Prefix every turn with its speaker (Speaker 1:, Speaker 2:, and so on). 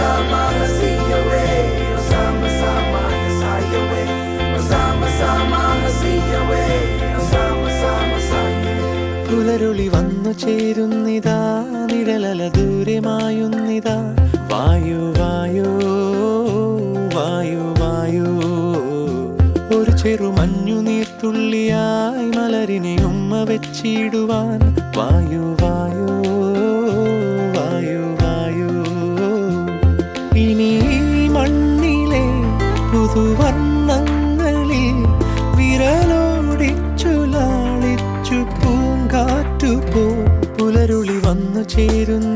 Speaker 1: sama na siya we. Sama-sama na saya we. Sama-sama na siya we. Sama-sama saya we.
Speaker 2: പുലരുളി വന്നു ചേരുന്നിതാ, നിഴലല ദൂരമായുന്നിതാ. വായു വായു വായു വായു, ഒരു ചെറു മഞ്ഞു നീർത്തുള്ളിയായി മലരിനെ ഉമ്മ വെച്ചിടുവാൻ. വായു വായു വായു വായു, ഇനി മണ്ണിലെ പുതുവർണ്ണങ്ങളിൽ വിരലോടിച്ചു ലാളിച്ചു പൂങ്കാറ്റുപോ. പുലരുളി വന്നു ചേരുന്ന